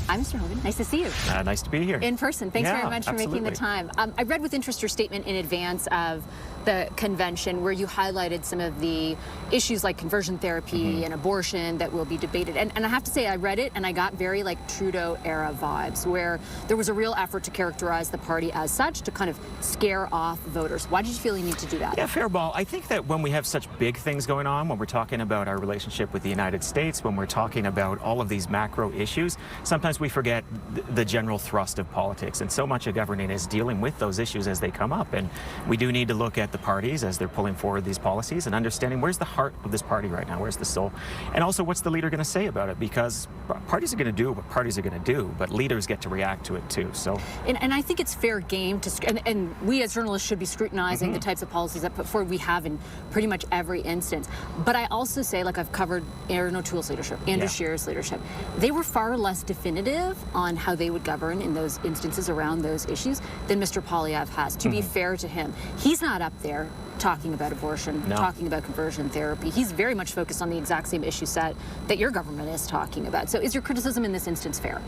Hi, Mr. Hogan. Nice to see you. Nice to be here. In person. Thanks very much for absolutely. making the time. I read with interest your statement in advance of the convention where you highlighted some of the issues like conversion therapy and abortion that will be debated. And I have to say, I read it and I got very like Trudeau-era vibes where there was a real effort to characterize the party as such to kind of scare off voters. Why did you feel you need to do that? Yeah, fair ball. I think that when we have such big things going on, when we're talking about our relationship with the United States, when we're talking about all of these macro issues, sometimes we forget the general thrust of politics. And so much of governing is dealing with those issues as they come up. And we do need to look at the parties as they're pulling forward these policies and understanding where's the heart of this party right now, where's the soul, and also what's the leader going to say about it, because parties are going to do what parties are going to do, but leaders get to react to it too. So, and I think it's fair game to, and we as journalists should be scrutinizing the types of policies that put forward. We have in pretty much every instance. But I also say, like I've covered Aaron O'Toole's leadership, Andrew Scheer's leadership, they were far less definitive on how they would govern in those instances around those issues than Mr. Poilievre has. To be fair to him, he's not up there talking about abortion, talking about conversion therapy. He's very much focused on the exact same issue set that your government is talking about. So is your criticism in this instance fair?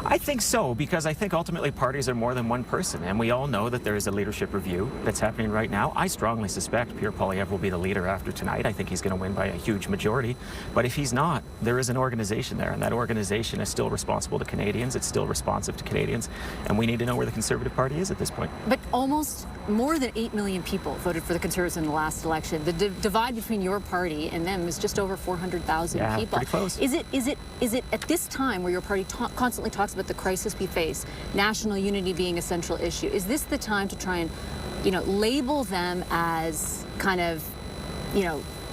I think so, because I think ultimately parties are more than one person, and we all know that there is a leadership review that's happening right now. I strongly suspect Pierre Poilievre will be the leader after tonight. I think he's going to win by a huge majority. But if he's not, there is an organization there, and that organization is still responsible to Canadians. It's still responsive to Canadians, and we need to know where the Conservative Party is at this point. But almost more than 8 million people voted for the Conservatives in the last election. The divide between your party and them is just over 400,000 people. Pretty close. Is it at this time where your party constantly talks about the crisis we face, national unity being a central issue, is this the time to try and, label them as kind of,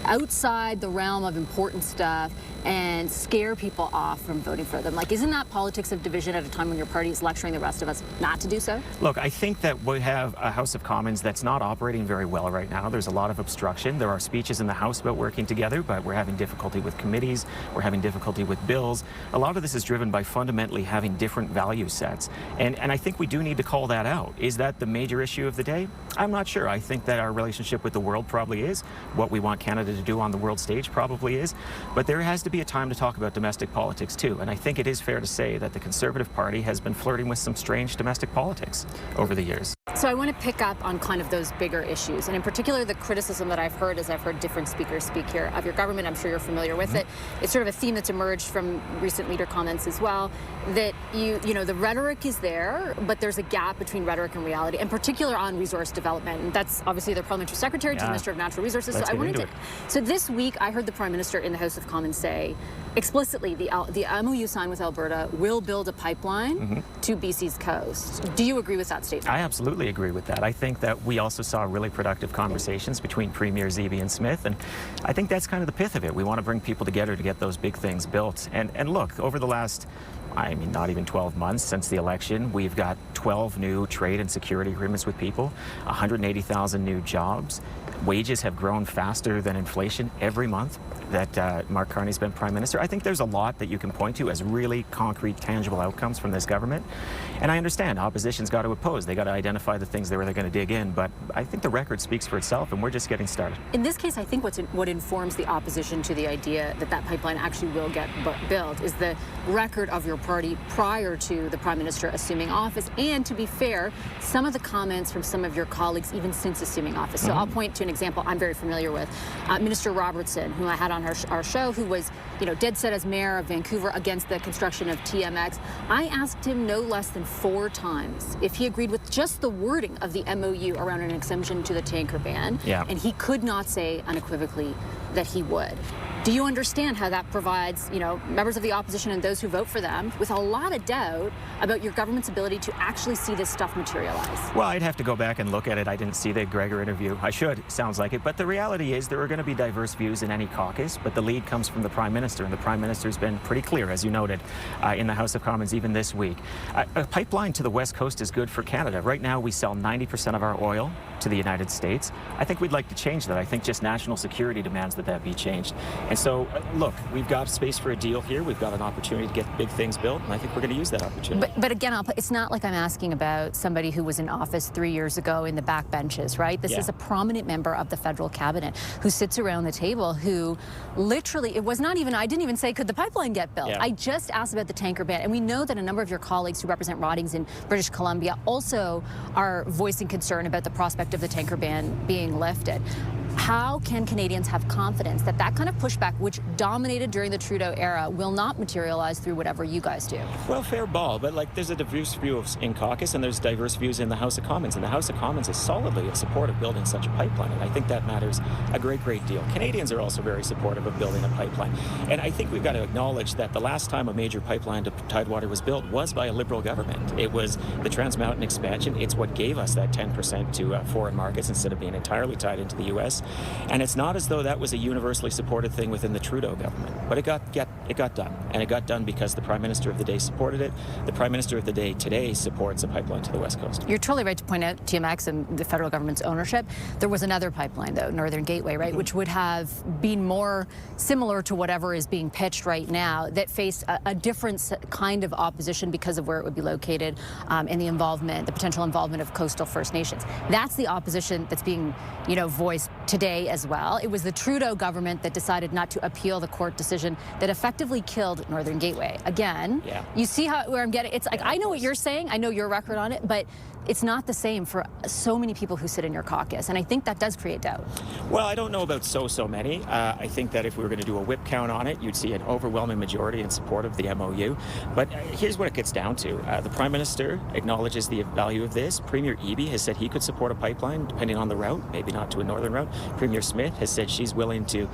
outside the realm of important stuff and scare people off from voting for them? Like, isn't that politics of division at a time when your party is lecturing the rest of us not to do so? Look, I think that we have a House of Commons that's not operating very well right now. There's a lot of obstruction. There are speeches in the House about working together, but we're having difficulty with committees. We're having difficulty with bills. A lot of this is driven by fundamentally having different value sets. And I think we do need to call that out. Is that the major issue of the day? I'm not sure. I think that our relationship with the world probably is. What we want Canada to do on the world stage probably is. But there has to be a time to talk about domestic politics too, and I think it is fair to say that the Conservative Party has been flirting with some strange domestic politics over the years. So I want to pick up on kind of those bigger issues, and in particular the criticism that I've heard as I've heard different speakers speak here of your government. I'm sure you're familiar with it. It's sort of a theme that's emerged from recent leader comments as well, that the rhetoric is there, but there's a gap between rhetoric and reality, in particular on resource development, and that's obviously the Parliamentary Secretary to the Minister of Natural Resources. So this week I heard the Prime Minister in the House of Commons say explicitly the MOU signed with Alberta will build a pipeline to BC's coast. Do you agree with that statement? I absolutely agree with that. I think that we also saw really productive conversations between Premier Zeeby and Smith, and I think that's kind of the pith of it. We want to bring people together to get those big things built. And look, over the last, not even 12 months since the election, we've got 12 new trade and security agreements with people, 180,000 new jobs. Wages have grown faster than inflation every month that Mark Carney's been Prime Minister. I think there's a lot that you can point to as really concrete, tangible outcomes from this government. And I understand opposition's got to oppose. They got to identify the things where they're going to dig in. But I think the record speaks for itself, and we're just getting started. In this case, I think what informs the opposition to the idea that that pipeline actually will get built is the record of your party prior to the Prime Minister assuming office. And to be fair, some of the comments from some of your colleagues even since assuming office. So I'll point to an example I'm very familiar with. Minister Robertson, who I had on our show, who was, dead set as mayor of Vancouver against the construction of TMX. I asked him no less than 4 times if he agreed with just the wording of the MOU around an exemption to the tanker ban, and he could not say unequivocally that he would. Do you understand how that provides, members of the opposition and those who vote for them with a lot of doubt about your government's ability to actually see this stuff materialize? Well, I'd have to go back and look at it. I didn't see the Gregor interview. I should. Sounds like it. But the reality is there are going to be diverse views in any caucus, but the lead comes from the Prime Minister, and the Prime Minister's been pretty clear, as you noted, in the House of Commons even this week. A pipeline to the West Coast is good for Canada. Right now, we sell 90% of our oil to the United States. I think we'd like to change that. I think just national security demands that be changed. And so, look, we've got space for a deal here. We've got an opportunity to get big things built, and I think we're going to use that opportunity. But again, it's not like I'm asking about somebody who was in office 3 years ago in the back benches, right? This is a prominent member of the federal cabinet who sits around the table who literally, I didn't even say, could the pipeline get built? I just asked about the tanker ban. And we know that a number of your colleagues who represent ridings in British Columbia also are voicing concern about the prospect of the tanker ban being lifted. How can Canadians have confidence that that kind of pushback, which dominated during the Trudeau era, will not materialize through whatever you guys do? Well, fair ball, but there's a diverse view in caucus and there's diverse views in the House of Commons, and the House of Commons is solidly in support of building such a pipeline, and I think that matters a great deal. Canadians are also very supportive of building a pipeline, and I think we've got to acknowledge that the last time a major pipeline to Tidewater was built was by a Liberal government. It was the Trans Mountain expansion. It's what gave us that 10% to foreign markets instead of being entirely tied into the U.S. And it's not as though that was a universally supported thing within the Trudeau government, but it got done, and it got done because the Prime Minister of the day supported it. The Prime Minister of the day today supports a pipeline to the West Coast. You're totally right to point out TMX and the federal government's ownership. There was another pipeline, though, Northern Gateway, right, which would have been more similar to whatever is being pitched right now, that faced a different kind of opposition because of where it would be located and the potential involvement of coastal First Nations. That's the opposition that's being, voiced today as well. It was the Trudeau government that decided not to appeal the court decision that effectively killed Northern Gateway. Again, you see where I'm getting, it's like, I know what you're saying, I know your record on it, but it's not the same for so many people who sit in your caucus, and I think that does create doubt. Well, I don't know about so many. I think that if we were going to do a whip count on it, you'd see an overwhelming majority in support of the MOU. But here's what it gets down to. The Prime Minister acknowledges the value of this. Premier Eby has said he could support a pipeline depending on the route, maybe not to a northern route. Premier Smith has said she's willing to,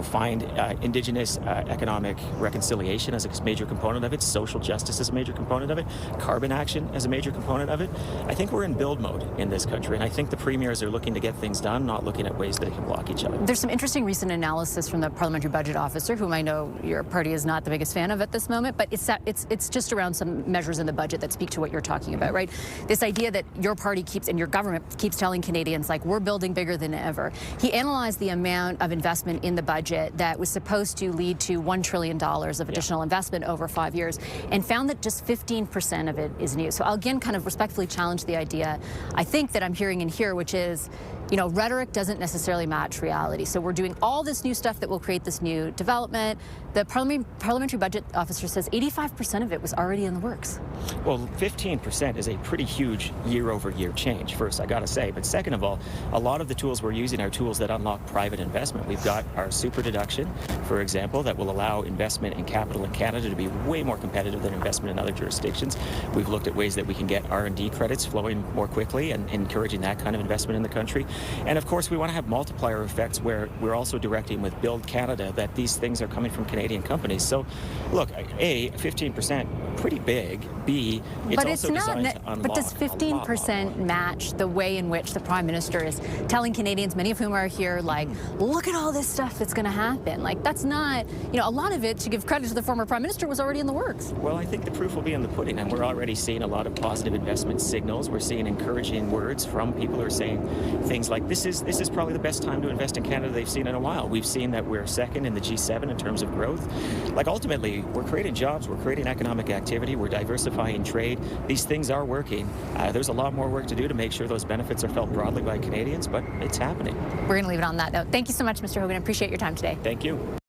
find Indigenous economic reconciliation as a major component of it, social justice as a major component of it, carbon action as a major component of it. I think we're in build mode in this country, and I think the premiers are looking to get things done, not looking at ways they can block each other. There's some interesting recent analysis from the parliamentary budget officer, whom I know your party is not the biggest fan of at this moment, but it's just around some measures in the budget that speak to what you're talking about, right? This idea that your party keeps, and your government keeps telling Canadians, like, we're building bigger than ever. He analyzed the amount of investment in the budget that was supposed to lead to $1 trillion of additional investment over 5 years, and found that just 15% of it is new. So I'll again kind of respectfully challenge the idea, I think, that I'm hearing in here, which is, rhetoric doesn't necessarily match reality. So we're doing all this new stuff that will create this new development. The parliamentary budget officer says 85% of it was already in the works. Well, 15% is a pretty huge year-over-year change, first, I got to say. But second of all, a lot of the tools we're using are tools that unlock private investment. We've got our super deduction, for example, that will allow investment in capital in Canada to be way more competitive than investment in other jurisdictions. We've looked at ways that we can get R&D credits flowing more quickly and encouraging that kind of investment in the country. And of course, we want to have multiplier effects where we're also directing with Build Canada that these things are coming from Canadian companies. So, look, A, 15%, pretty big. B, it's also designed to unlock. But does 15% match the way in which the Prime Minister is telling Canadians, many of whom are here, like, look at all this stuff that's going to happen? Like, that's not, a lot of it, to give credit to the former Prime Minister, was already in the works. Well, I think the proof will be in the pudding, and we're already seeing a lot of positive investment signals. We're seeing encouraging words from people who are saying things like, this is probably the best time to invest in Canada they've seen in a while. We've seen that we're second in the G7 in terms of growth. Like, ultimately, we're creating jobs, we're creating economic activity, we're diversifying trade. These things are working. There's a lot more work to do to make sure those benefits are felt broadly by Canadians, but it's happening. We're going to leave it on that note. Thank you so much, Mr. Hogan. I appreciate your time today. Thank you.